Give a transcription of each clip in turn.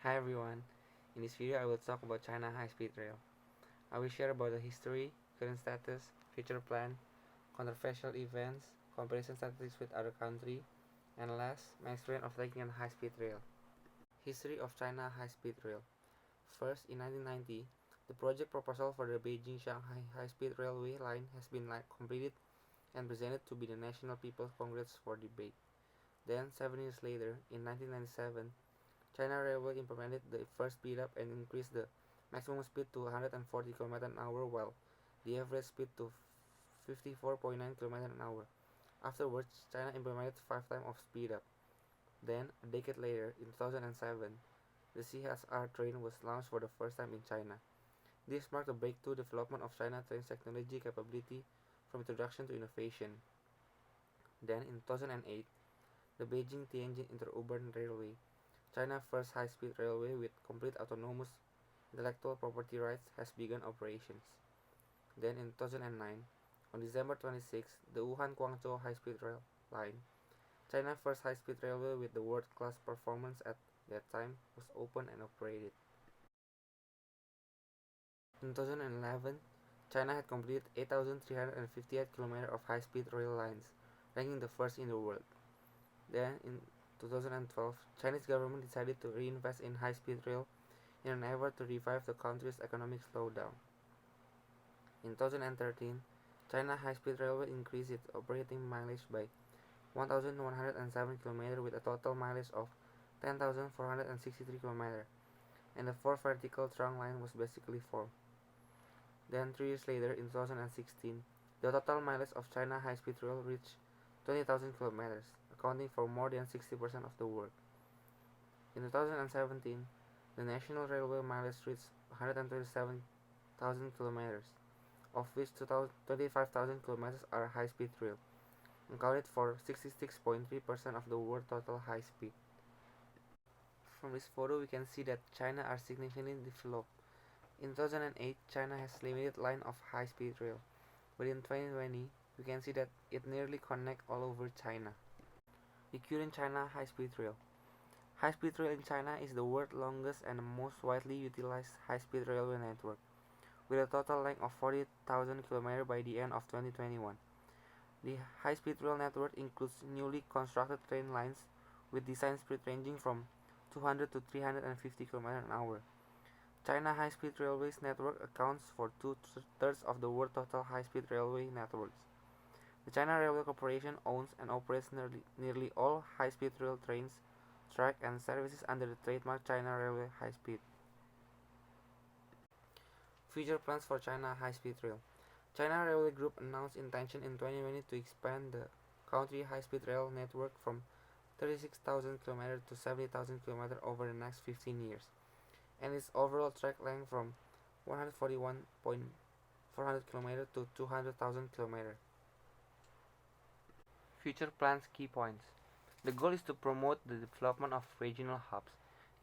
Hi everyone, in this video I will talk about China High-Speed Rail. I will share about the history, current status, future plan, controversial events, comparison statistics with other countries, and last, my experience of taking a high-speed rail. History of China High-Speed Rail. First, in 1990, the project proposal for the Beijing-Shanghai High-Speed Railway line has been completed and presented to be the National People's Congress for debate. Then, 7 years later, in 1997, China Railway implemented the first speed up and increased the maximum speed to 140 km an hour while the average speed to 54.9 km an hour. Afterwards, China implemented 5 times of speed up. Then, a decade later, in 2007, the CSR train was launched for the first time in China. This marked a breakthrough development of China train's technology capability from introduction to innovation. Then, in 2008, the Beijing-Tianjin Interurban Railway, China's first high-speed railway with complete autonomous intellectual property rights, has begun operations. Then in 2009, on December 26, the Wuhan-Guangzhou high-speed rail line, China's first high-speed railway with the world-class performance at that time, was opened and operated. In 2011, China had completed 8,358 km of high-speed rail lines, ranking the first in the world. Then in 2012, Chinese government decided to reinvest in high-speed rail in an effort to revive the country's economic slowdown. In 2013, China High-Speed Railway increased its operating mileage by 1,107 km with a total mileage of 10,463 km, and the fourth vertical trunk line was basically formed. Then 3 years later, in 2016, the total mileage of China High-Speed Rail reached 20,000 km, accounting for more than 60% of the work. In 2017, the national railway mileage reached 127,000 km, of which 25,000 km are high-speed rail, accounted for 66.3% of the world total high speed. From this photo, we can see that China are significantly developed. In 2008, China has limited line of high-speed rail, but in 2020, we can see that it nearly connects all over China. The current China high-speed rail. High-speed rail in China is the world's longest and most widely utilized high-speed railway network, with a total length of 40,000 km by the end of 2021. The high-speed rail network includes newly constructed train lines with design speed ranging from 200 to 350 km an hour. China High-Speed Railways network accounts for two-thirds of the world's total high-speed railway networks. The China Railway Corporation owns and operates nearly all high-speed rail trains, track and services under the trademark China Railway High Speed. Future plans for China High-Speed Rail. China Railway Group announced intention in 2020 to expand the country high-speed rail network from 36,000 km to 70,000 km over the next 15 years, and its overall track length from 141,400 km to 200,000 km. Future plans key points. The goal is to promote the development of regional hubs,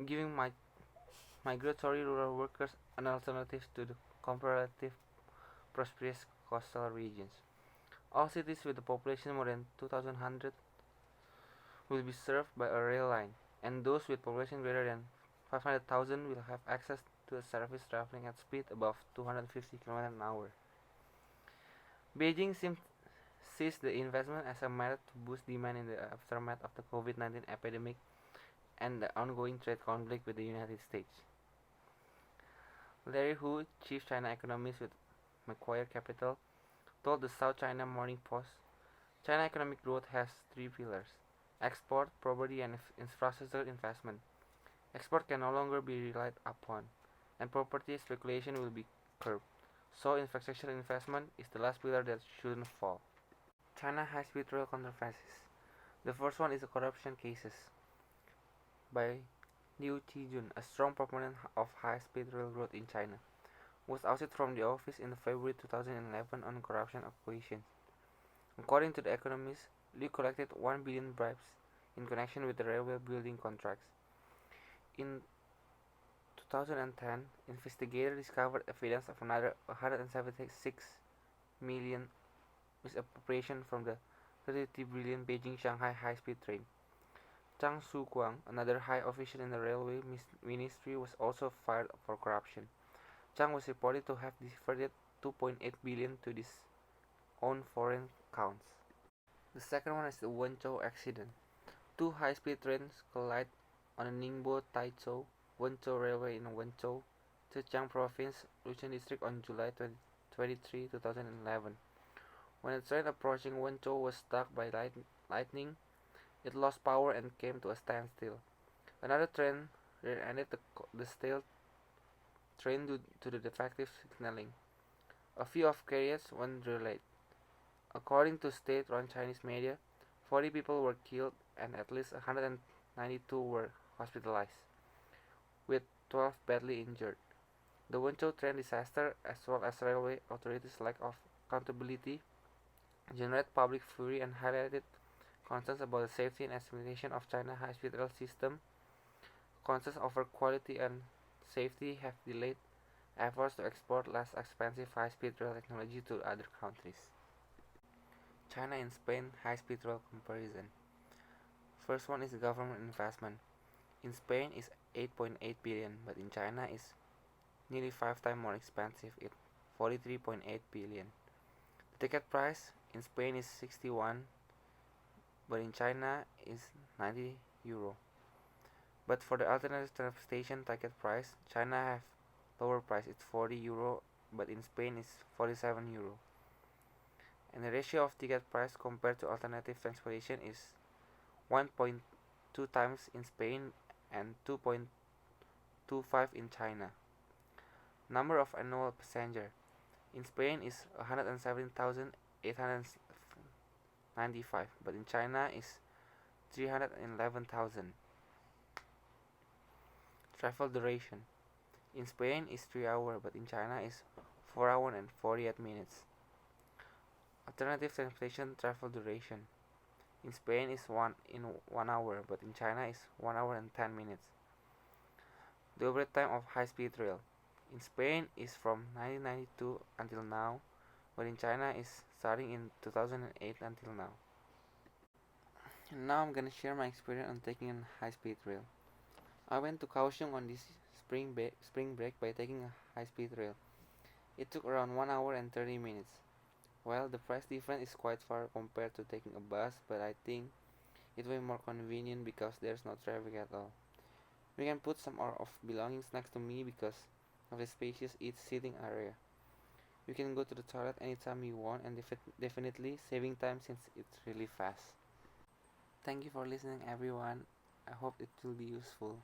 giving migratory rural workers an alternative to the comparative prosperous coastal regions. All cities with a population more than 2,100 will be served by a rail line, and those with population greater than 500,000 will have access to a service traveling at speed above 250 km an hour. Beijing sees the investment as a method to boost demand in the aftermath of the COVID-19 epidemic and the ongoing trade conflict with the United States. Larry Hu, chief China economist with Macquarie Capital, told the South China Morning Post, China economic growth has three pillars: export, property, and infrastructure investment. Export can no longer be relied upon, and property speculation will be curbed. So infrastructure investment is the last pillar that shouldn't fall. China high-speed rail controversies. The first one is the corruption cases by Liu Qijun, a strong proponent of high-speed railroad in China, was ousted from the office in February 2011 on corruption accusations. According to The Economist, Liu collected 1 billion bribes in connection with the railway building contracts. In 2010, investigators discovered evidence of another 176 million misappropriation from the 33 billion Beijing-Shanghai high-speed train. Zhang Suguang, another high official in the railway ministry, was also fired for corruption. Zhang was reported to have diverted 2.8 billion to his own foreign accounts. The second one is the Wenzhou accident. Two high-speed trains collide on the Ningbo Taizhou Wenzhou Railway in Wenzhou, Zhejiang Province, Luqian District on July 23, 2011. When a train approaching Wenzhou was struck by lightning, it lost power and came to a standstill. Another train rear-ended the stale train due to the defective signaling. A few of carriages were delayed. According to state-run Chinese media, 40 people were killed and at least 192 were hospitalized, with 12 badly injured. The Wenzhou train disaster, as well as railway authorities' lack of accountability, generated public fury and highlighted concerns about the safety and estimation of China's high-speed rail system. Concerns over quality and safety have delayed efforts to export less expensive high-speed rail technology to other countries. China and Spain high-speed rail comparison. First one is government investment. In Spain is 8.8 billion, but in China is nearly 5 times more expensive at 43.8 billion. The ticket price in Spain is 61, but in China is 90 euro. But for the alternative transportation ticket price, China have lower price. It's 40 euro, but in Spain it's 47 euro. And the ratio of ticket price compared to alternative transportation is 1.2 times in Spain and 2.25 in China. Number of annual passenger in Spain is 117,895, but in China is 311,000. Travel duration in Spain is 3 hours, but in China is 4 hours and 48 minutes. Alternative transportation travel duration in Spain is 1 hour, but in China is 1 hour and 10 minutes. The average time of high-speed rail in Spain is from 1992 until now, but in China is starting in 2008 until now. And now I'm gonna share my experience on taking a high-speed rail. I went to Kaohsiung on this spring break by taking a high-speed rail. It took around 1 hour and 30 minutes. Well, the price difference is quite far compared to taking a bus, but I think it will be more convenient because there's no traffic at all. We can put some of belongings next to me because of the spacious seating area. You can go to the toilet anytime you want and definitely saving time since it's really fast. Thank you for listening everyone. I hope it will be useful.